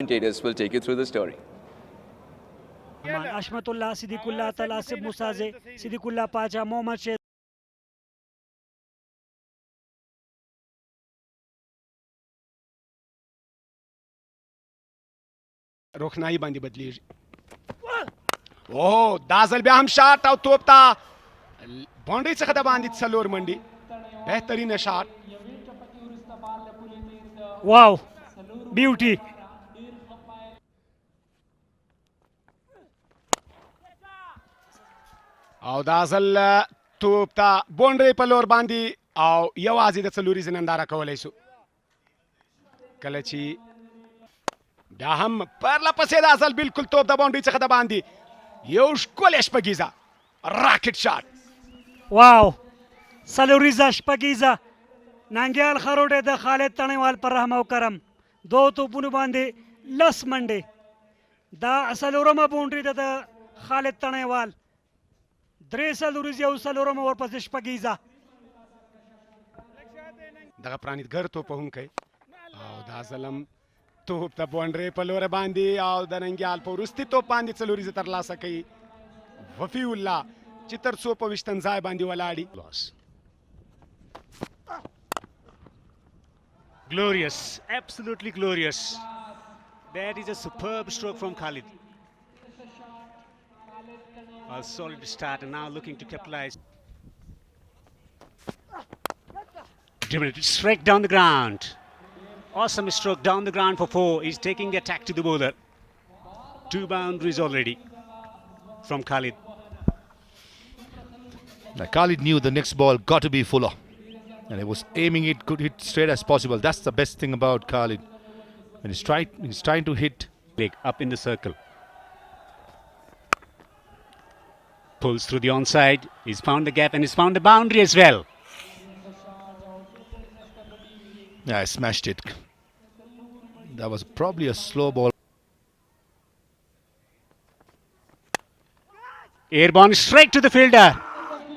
Commentators will take you through the story. Ashmatullah, Siddiqullah, Talasib Musaze, Siddiqullah Pacha, Mohammad Sheikh. روخنایی باندې بدلیږي. او دا ځل بیا هم شاټ او توپ ته باونډري څخه د باندې څلور منډي. بهترینه شاټ. Wow, beauty. او دا ځل توپ ته باونډري په لور باندې او یوازې د څلوريزې ننداره کولی شو. کله چې بیا هم پرله پسې دا ځل بالکل توپ د باونډري څخه د باندې یو ښکلې شپږیزه راکټ شاټ. واو، څلوریزه شپږیزه ننګیال خروډې د خالد تڼیوال پر رحم او کرم دوه توپونو باندې لس منډې. دا څلورمه باونډري ده د خالد تڼیوال. درې څلوریزې او څلورمه ورپسې شپږیزه. دغه پرانیتګر توپ وهونکی او دا ځل توپ د باونډري په لور باندې او د ننګیال په وروستي توپ باندې څلوریزه ترلاسه کوي. وفي الله چې تر څو په ویشتم ځای باندې ولاړي. Glorious, absolutely glorious. That is a superb stroke from Khalid. A solid start and now looking to capitalize. Straight down the ground. Awesome stroke down the ground for four. He's taking the attack to the bowler. Two boundaries already from Khalid. Now Khalid knew the next ball got to be fuller. And he was aiming it, could hit straight as possible. That's the best thing about Khalid. And he's trying to hit. Leg up in the circle. Pulls through the onside. He's found the gap and he's found the boundary as well. Yeah, I smashed it. That was probably a slow ball. Airborne straight to the fielder.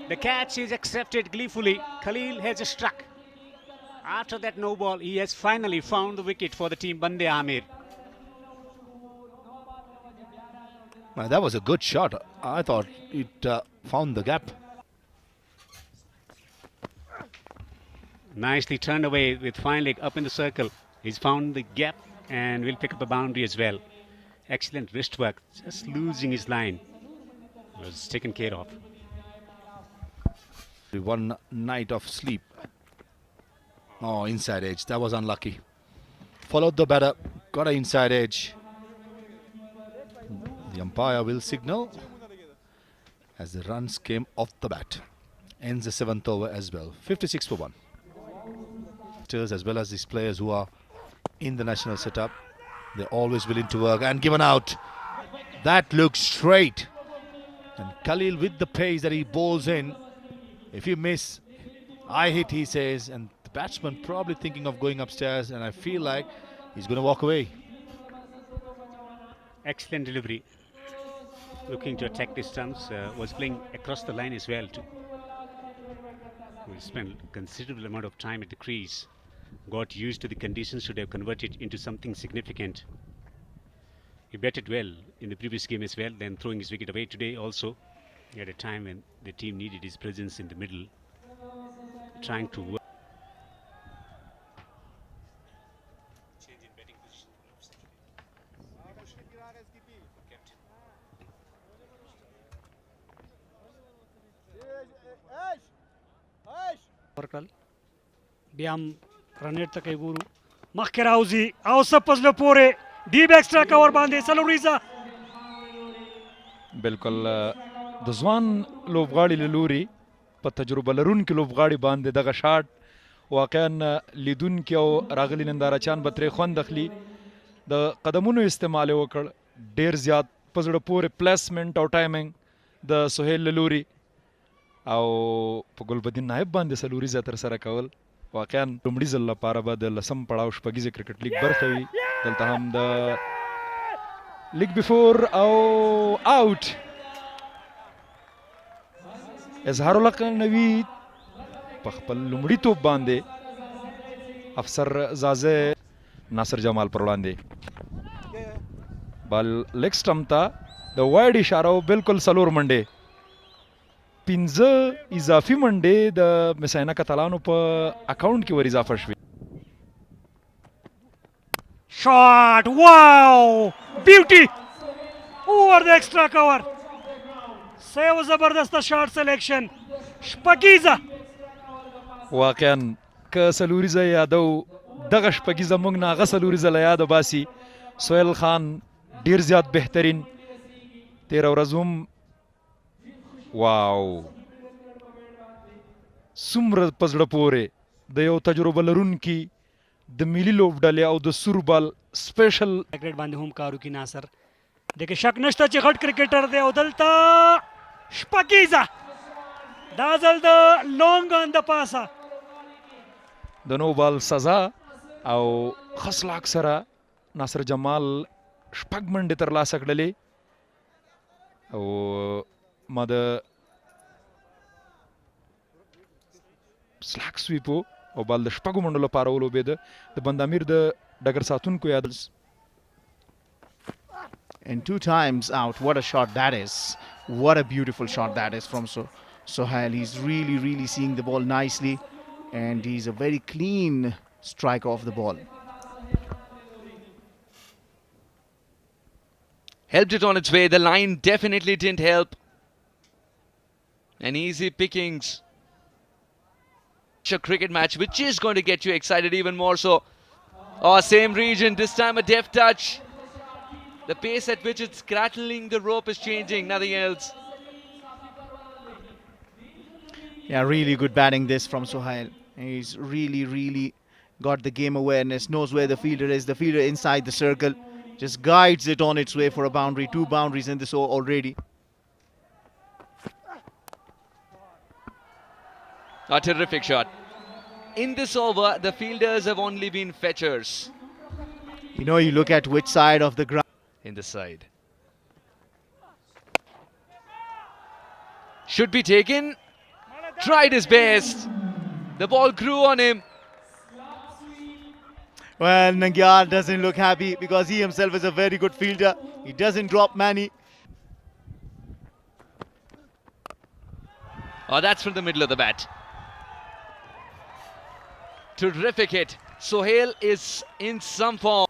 The catch is accepted gleefully. Khalil has struck. After that no ball, he has finally found the wicket for the team Bande Amir. That was a good shot. I thought it found the gap. Nicely turned away with fine leg up in the circle. He's found the gap and will pick up a boundary as well. Excellent wrist work. Just losing his line. Was taken care of. One night of sleep. Oh, inside edge. That was unlucky. Followed the batter. Got an inside edge. The umpire will signal as the runs came off the bat. Ends the 7th over as well. 56 for 1. As well as these players who are in the national setup, they're always willing to work and given out. That looks straight. And Khalil with the pace that he bowls in. If you miss, I hit, he says, and the batsman probably thinking of going upstairs, and I feel like he's going to walk away. Excellent delivery. Looking to attack the stumps, was playing across the line as well too. We spent a considerable amount of time at the crease. Got used to the conditions, should have converted into something significant. He batted well in the previous game as well, then throwing his wicket away today also. At a time when the team needed his presence in the middle, trying to work. Change in batting position. ورکړل بیا هم رنیټ ته کوي ګورو مخکې راوځي او څه په زړه پورې ډیپ ایکسټرا کور باندې څلوریزه. بالکل د ځوان لوبغاړي له لوري په تجربه لرونکي لوبغاړي باندې دغه شاټ واقعا لیدونکي او راغلي نندارچیان به ترې خوند اخلي. د قدمونو استعمال یې وکړ ډېر زیات په زړه پورې پلیسمنټ او ټایمنګ د سهیل له لوري او په ګلبدین نایب باندې څلوریزه ترسره کول واقعا لومړي ځل لپاره به د لسم پړاو شپږیزې کرکټ لیګ برخه وي. دلته هم د لیګ بیفور او آوټ اظهار الحق نوی په خپل لومړي توپ باندې افسر زازه ناصر جمال پر وړاندې بال لیګ سټمپ ته د وایډ اشاره او بالکل سلور منډې 15 اضافي منډې د مساینا کتالانو په اکاونټ کې ور اضافه شوې. Shot! Wow! Beauty! Over the extra cover. Save زبردست shot selection. شپږیزه. واقعا که سلوریزه یادو دغه شپږیزه موږ نه هغه سلوریزه له یاده باسي. سهیل خان ډیر زیات بهترین تیره ورځ هم واو څومره په زړه پورې د یو تجربه لرونکي د ملي لوبډلې او د سور بال سپیشل کرکټ باندې هم کارو کی ناصر دغه شک نشته چې غټ کرکټر دی او دلته شپږیزه دا ځل د لونګ ان د پاسه د نو بال سزا او خصلاک سره ناصر جمال شپږ منډې ترلاسه کړلې او ما د سلاک سویپو او بال د شپږو منډو لپاره ولوبېده د بندامیر د ډګر ساتونکو یاد And 2 times out. What a shot that is. What a beautiful shot that is from Sohail. He's really seeing the ball nicely. And he's a very clean striker of the ball. Helped it on its way. The line definitely didn't help. An easy pickings. A cricket match which is going to get you excited even more so. Oh, same region. This time a deft touch. The pace at which it's crackling the rope is changing. Nothing else. Yeah, really good batting this from Sohail. He's really got the game awareness, knows where the fielder is. The fielder inside the circle just guides it on its way for a boundary. 2 boundaries in this over already. A terrific shot. In this over, the fielders have only been fetchers. You know, you look at which side of the ground. In the side. Should be taken. Tried his best. The ball grew on him. Well, Nangyal doesn't look happy because he himself is a very good fielder. He doesn't drop many. Oh, that's from the middle of the bat. Terrific hit. Sohail is in some form.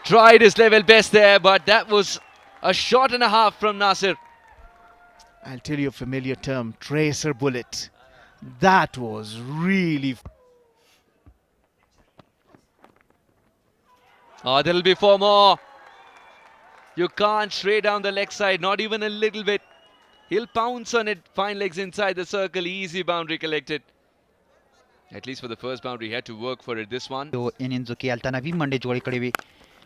Tried his level best there, but that was a shot and a half from Nasir. I'll tell you a familiar term, tracer bullet. That was really... Oh, there'll be 4 more. You can't stray down the leg side, not even a little bit. He'll pounce on it, fine legs inside the circle, easy boundary collected. At least for the first boundary, he had to work for it. This one. انینځو کې هلته نوي منډې جوړې کړې وي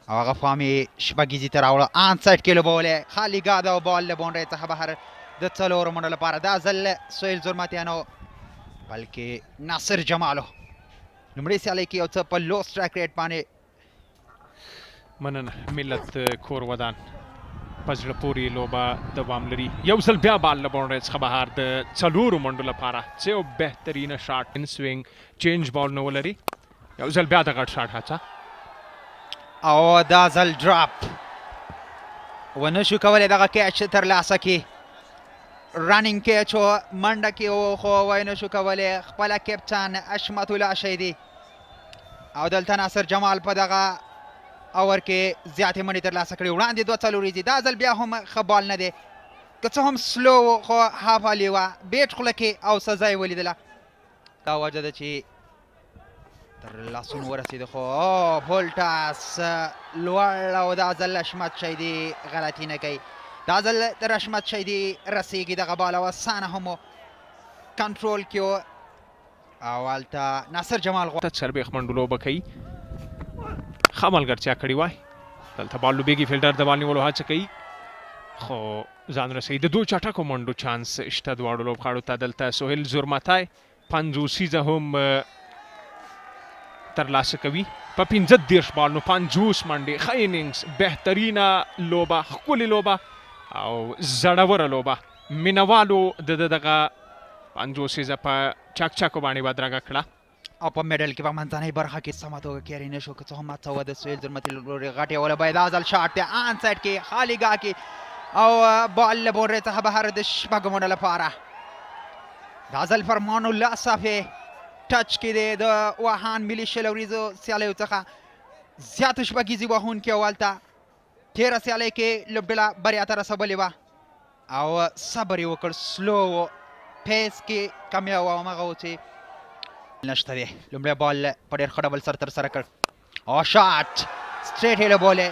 او هغه فام یې شپږیزې ته راوړه آن سایډ کې لوبولې خالي ګاده او بال له باونډرۍ څخه بهر د څلورو منډو لپاره دا ځل سهیل زرماتیانو بلکې ناصر جمالو لومړۍ سیالۍ کې یو څه په لو سټرایک ریټ باندې مننه ملت کور ودان په زړه پورې لوبه دوام لري یو ځل بیا بال له باونډرۍ څخه بهر د څلورو منډو لپاره څه یو بهترینه شاټ ان سوینګ چینج بال نه ولري یو ځل بیا د غټ شاټ هڅه او دا ځل ډراپ ونه شو کولی دغه کیچ ترلاسه کړي رننګ کیچ و منډه کې و خو ونه شو کولی خپله کپټن اشمت الله شیدي او دلته ناصر جمال په دغه اور کې زیاتې منډې ترلاسه کړي وړاندې 2 څلور دي دا ځل بیا هم ښه بال نه دی که څه هم سلو خو هاف هالي وه بیټ خوله کې او سزا یې ولیدله دا وجه ده چې تر لاسونو ورسېده خو بولټاس لوړ او دا ځل اشمت شیدي غلطي نه کوي دا ځل تر اشمت شیدي رسېږي دغه بال او اسانه هم کنټرول کې و او هلته ناصر جمال ته څلوېښت منډو لوبه کوي ښه ملګرتیا کړې وای دلته بال لوبېږي فیلډر د بال نیولو هڅه کوي خو ځان رسوي د 2 چټکو منډو چانس شته دواړو لوبغاړو ته دلته سهیل زرمتای 50 هم ترلاسه کوي په 15 بال نو 50 منډې ښه انینګز بهترینه لوبه ښکلې لوبه او زړوره لوبه مینوالو د دغه 50 په چاکچاکو باندې بدرګه کړه او په میډل کې په منځنۍ برخه کې سمه توګه کیري نه شو که څه هم هڅه وه د سهیل زلمتي له لورې غټې وله باید دا ځل شاټ دی آن سایډ کې خالي ګاه کې او بال له بونډرۍ څخه بهر د شپږو منډو لپاره دا ځل فرمان الله صافي ټچ کې دی د واهان ملي شلوریزو سیالیو څخه زیات شپږیزې وهونکي او هلته تېره سیالۍ کې لوبډله بریا ته رسولې وه او صبر یې وکړ سلو پیس کې کامیاب او همغه و چې نشته دی لومړی بال په ډېر ښه ډول سر ترسره کړ او شاټ سټریټ هیله بولې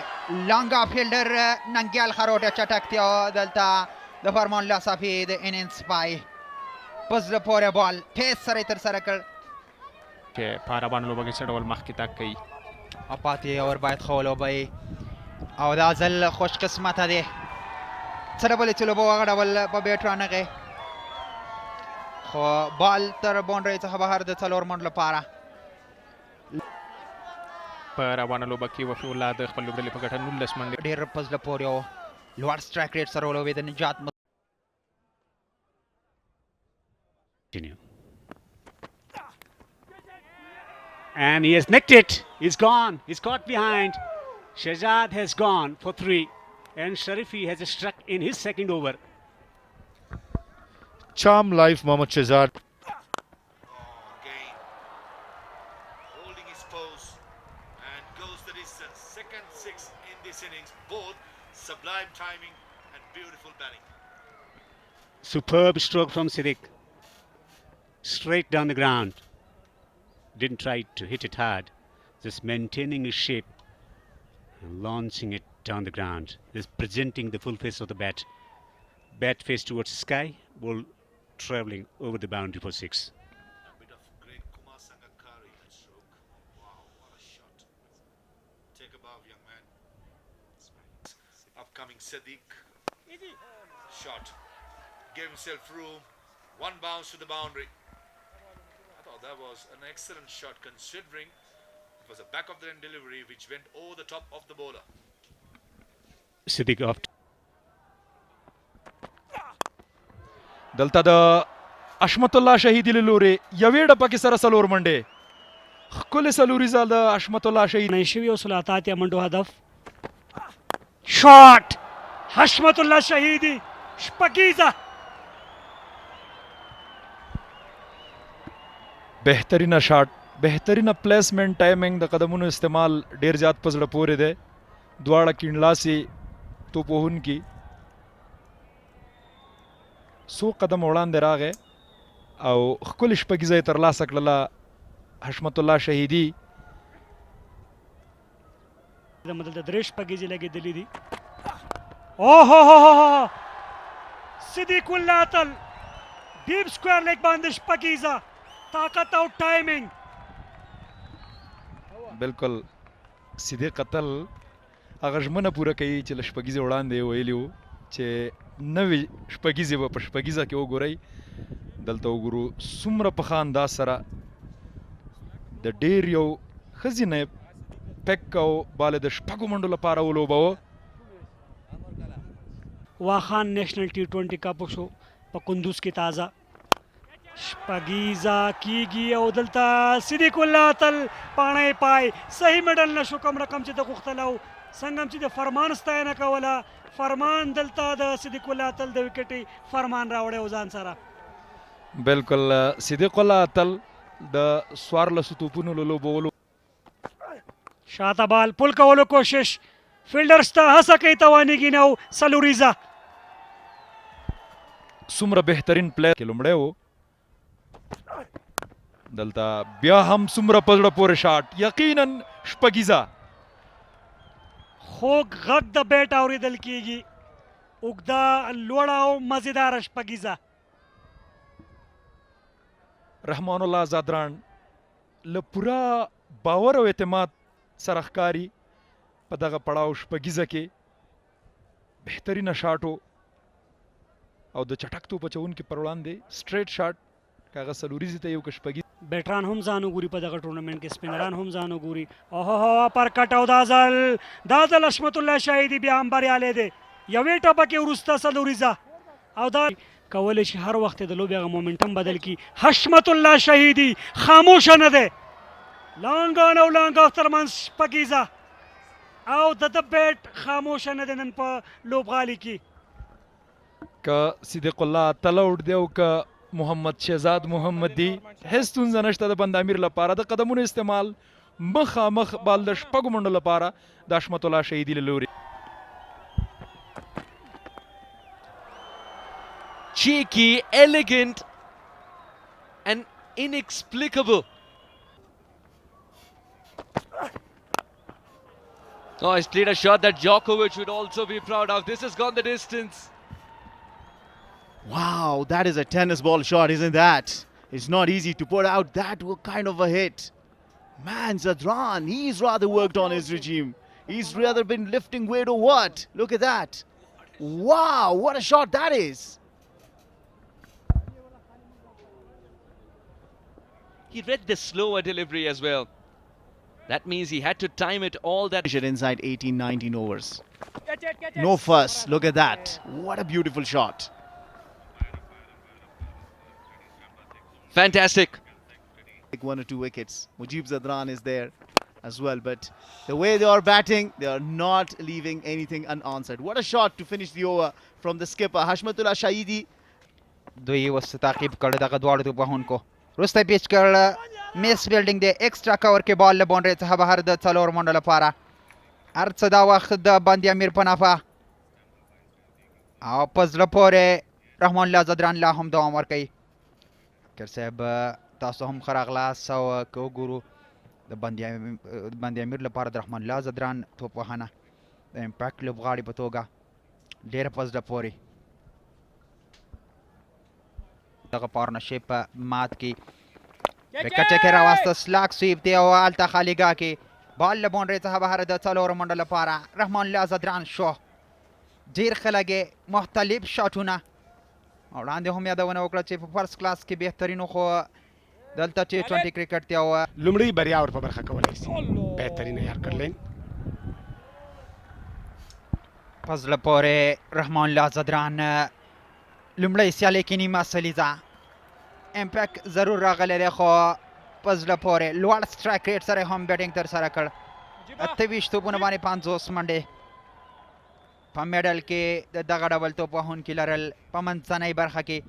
لانګا فیلډر ننګیال خروټه چټکتیا دلته د فرمان الله صافي د انینګ پای په زړه پورې بال تیز سره یې ترسره کړ چې په عربانو لوبه کې څه ډول مخکې تګ کوي او پاتې اور باید ښه ولوبه او دا ځل خوش قسمته دی څه ډول چې لوبه هغه ډول په بیټ رانغی خو بال تر باونډرۍ څخه بهر د 4 منډو لپاره په روانه لوبه کې وفي الله د خپل لوبډلې په ګټه 19 منډې ډېر په زړه پورې او لوړ سټرایک ریټ سره ولوبېد نجات Continue. And he has nicked it. He's gone. He's caught behind. Shahzad has gone for 3. And Sharifi has struck in his second over. Charm life, Mohammad Shahzad. Again, holding his pose and goes the distance. Second 6 in this innings. Both sublime timing and beautiful batting. Superb stroke from Siddiq. Straight down the ground. Didn't try to hit it hard. Just maintaining his shape and launching it down the ground. Just presenting the full face of the bat. Bat face towards the sky. Ball travelling over the boundary for 6. A bit of great Kumar Sangakkara that stroke. Wow, what a shot. Take a bow, young man. Upcoming Sadiq. Shot. Gave himself room. One bounce to the boundary. I thought that was an excellent shot considering it was a back of the end delivery which went over the top of the bowler. Siddiq off. دلته د اشمت الله شهیدي له لورې یوې ډپه کې سره 4 منډې ښکلې سلوریزه د اشمت الله شهید نه شوي او 37 منډو هدف شاټ حشمت الله شهیدي شپږیزه بهترینه شاټ بهترینه پلیسمنټ ټایمینګ د قدمونو استعمال ډیر زیات په زړه پورې دی دواړه کیڼلاسي توپ وهونکي څو قدم وړاندې راغی او ښکلې شپږیزه یې ترلاسه کړله حشمت الله شهیدي دلته درې شپږیزې لګېدلې دي اوهو صدیق الله اتل ډیپ سکویر لیګ باندې شپږیزه طاقت او ټایمینګ بالکل صدیق اتل هغه ژمنه پوره کوي چې له شپږیزې وړاندې یې ویلي وو چې نوې شپږیزې به په شپږیزه کې وګورئ دلته وګورو څومره په ښه انداز سره د ډېر یو ښځینه پیک او باله د شپږو منډو لپاره ولوبوه واخان نیشنل T20 کپ شو په کندوز کې تازه شپږیزه کیږي او دلته صدیق الله اتل پاڼه پای صحیح میډل نشو کوم رقم چې د غوښتل او څنګه چې د فرمان ستاینه کوله فرمان دلته د صدیق الله اتل د وکټې فرمان راوړی او ځان سره بالکل صدیق الله اتل د 14 توپونو له لوبولو شاته بال پل کولو کوشش فیلډرز ته هڅه کوي توانیږي نه او سلوریزه څومره بهترین پلی کې لومړی و دلته بیا هم څومره په زړه پورې شاټ یقینا شپږیزه خوږ غږ د بیټ اورېدل کیږي اوږده لوړه او مزیداره شپږیزه رحمان الله زادران له پوره باور او اعتماد سره ښکاري په دغه پړاو شپږیزه کې بهترینه شاټو او د چټک توپ اچوونکي پر وړاندې سټریټ شاټ که هغه څلوریزې ته یو که شپږیز بیټران هم ځان وګوري په دغه ټورنمنټ کې سپینران هم ځان وګوري اوهو پر کټ او دا ځل حشمت الله شهیدي بیا هم بریالی دی یوې ټپه کې وروسته سلوریزه او دا کولی شي هر وخت د لوبې هغه مومنټم بدل کړي. حشمت الله شهیدي خاموشه نه دی، لانګان او لانګاف ترمنځ شپږیزه او د ده بیټ خاموشه نه دی نن په لوبغالي کې. که صدیق الله تلوډ دی او که محمد شهزاد محمد دی، هیڅ ستونزه نشته د بند امیر لپاره د قدمونو استعمال مخامخ بال د شپږو منډو لپاره د حشمت الله شهیدي له لوري. Cheeky, elegant, and inexplicable. Oh, he's played a shot that Djokovic would also be proud of. This has gone the distance. Wow, that is a tennis ball shot, isn't that? It's not easy to put out that kind of a hit. Man, Zadran, he's rather worked on his regime. He's rather been lifting weight or what? Look at that. Wow, what a shot that is. He read the slower delivery as well. That means he had to time it all that. Inside 18-19 overs. No fuss. Look at that. What a beautiful shot. Fantastic. One or two wickets. Mujib Zadran is there as well. But the way they are batting, they are not leaving anything unanswered. What a shot to finish the over from the skipper. Hashmatullah Shahidi. دوی وس تعقیب کړ دغه دواړو توپوهونکو. وروسته پیچ کړ میس فیلډینګ د ایکسټرا کور کې بال له باونډرۍ څخه بهر د څلور منډو لپاره. هر څه دا وخت د بند امیر په نفع او په زړه پورې رحمان الله زدران لا هم دوام ورکوي. کر صاحب تاسو هم ښه راغلاست او که وګورو د بند امیر لپاره د رحمان الله زدران توپوهنه د امپیکټ لوبغاړي په توګه ډېره په زړه پورې دغه پارتنرشپ مات کی. وکټ کې راوسته سلاک سویپ دی او هلته خالیګاه کې بال له باونډرۍ څخه بهر د څلورو منډو لپاره رحمان الله زدران شو. ډېر ښه لګې مختلف شاټونه او وړاندې هم یادونه وکړه چې په فرست کلاس کې بهترینو خو دلته T20 کرکټ دی او لومړی بریا ور په برخه کولی شي. بهترینه یارکرلین په زړه پورې رحمان الله زدران لومړی سیالۍ کې نیمه سلیزه امپیکټ ضرور راغلی دی خو په زړه پورې لوړ سټرایک ریټ سره هم بیټینګ ترسره کړ. 28 توپونه باندې 50 منډې په میډل کې د دغه ډول توپوهونکي لرل په منځنۍ برخه کې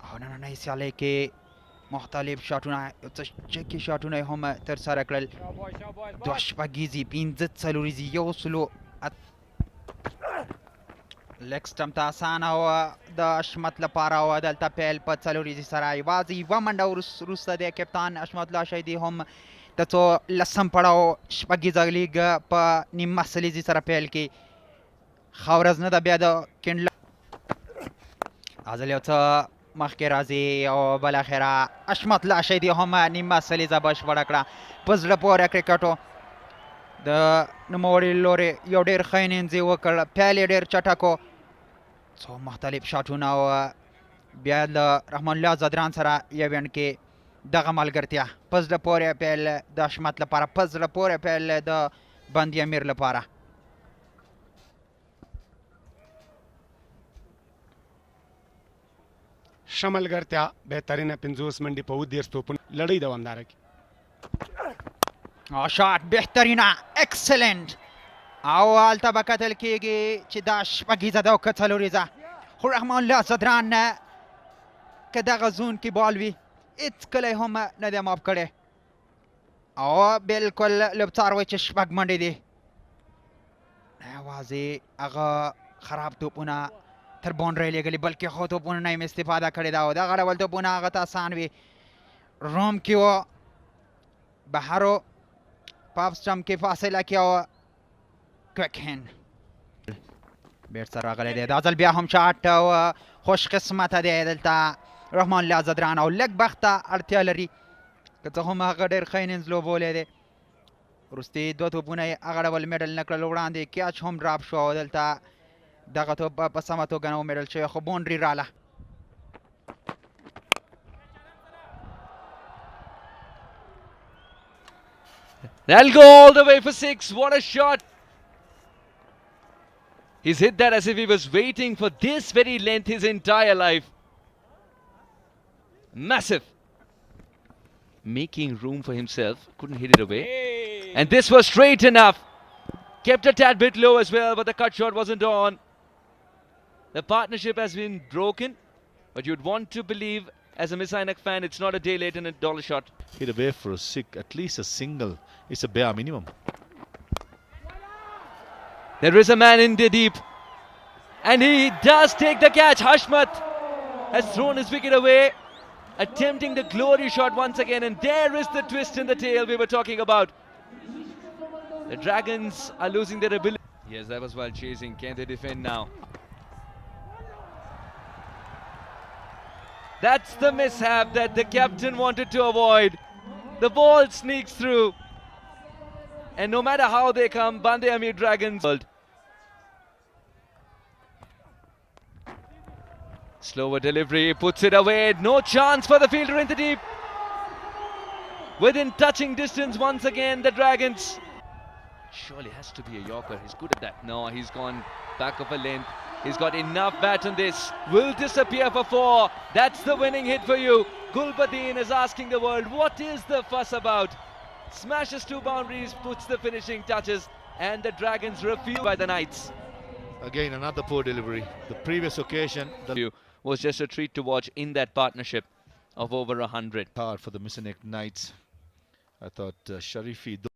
او نننۍ سیالۍ کې مختلف شاټونه یو څه چکي شاټونه یې هم ترسره کړل. دوه شپږیزې 15 څلوریزې 100 لیګ سټمپ ته اسانه وه د حشمت لپاره او دلته پیل په څلوریزې سره یوازې یوه منډه وروسته د کپتان حشمت الله شهیدي هم د څو لسم پړاو شپږیزه لیګ په نیمه سلیزې سره پیل کې. ښه ورځ نه ده بیا د کینډ ازل یو څه مخکې راځي او بالاخره حشمت الله شهیدي هم نیمه سلیزه بشپړه کړه. په زړه پورې کرکټو د نوموړي لورې یو ډېر ښه انینځ یې وکړ. پیل یې ډېر چټک و، څو مختلف شاټونه او بیا له رحمان الله زدران سره یو اینډ کې دغه ملګرتیا. په زړه پورې پیل د حشمت لپاره، په زړه پورې پیل د بند امیر لپاره. ښه ملګرتیا بهترینه 50 منډې په 30 توپونو لړۍ دوامداره کړي. شاټ بهترینه اکسلنټ او هلته به کتل کېږي چې دا شپږیزه ده او که څلوریزه خو رحمان الله زدران که دغه زون کې بال وي هېڅکله یې هم نه دی ماف کړی او بلکل لوبڅار وایي چې شپږ منډې دي. یوازې هغه خراب توپونه تر باونډرۍ لېږلي بلکې ښه توپونه نه یې استفاده کړې ده او دغه ډول توپونه هغه ته اسان وي. روم کې و بهرو پاپ سټمپ کې فاصله کې او کویک هینډ بیټ سره راغلی دی. دا ځل بیا هم شاټ او خوش قسمته دی دلته رحمان الله زدران او لږ بخت ته اړتیا لري که څه هم هغه ډېر ښه انینځ لوبولی دی. وروستي دوه توپونه یې هغه ډول میډل نه کړل، وړاندې کیچ هم ډراپ شو او دلته دغه توپ په سمه توګه نه و میډل شوی خو باونډري راله. They'll go all the way for 6. What a shot. He's hit that as if he was waiting for this very length his entire life. Massive. Making room for himself. Couldn't hit it away. And this was straight enough. Kept a tad bit low as well, but the cut shot wasn't on. The partnership has been broken, but you'd want to believe as a Miss Ainak fan, it's not a day late and a dollar shot. Hit away for at least a single. It's a bare minimum. There is a man in the deep. And he does take the catch. Hashmat has thrown his wicket away, attempting the glory shot once again. And there is the twist in the tail we were talking about. The Dragons are losing their ability. Yes, that was while chasing. Can they defend now? That's the mishap that the captain wanted to avoid. The ball sneaks through. And no matter how they come, Bande Amir Dragons. Slower delivery, puts it away. No chance for the fielder in the deep. Within touching distance once again, the Dragons. Surely has to be a Yorker. He's good at that. No, he's gone back of a length. He's got enough bat on this. Will disappear for 4. That's the winning hit for you. Gulbadin is asking the world, what is the fuss about? Smashes 2 boundaries, puts the finishing touches, and the Dragons refused by the Knights. Again, another poor delivery. The previous occasion, the Was just a treat to watch in that partnership of over 100. hard for the Miss Ainak Knights. I thought Sharifi.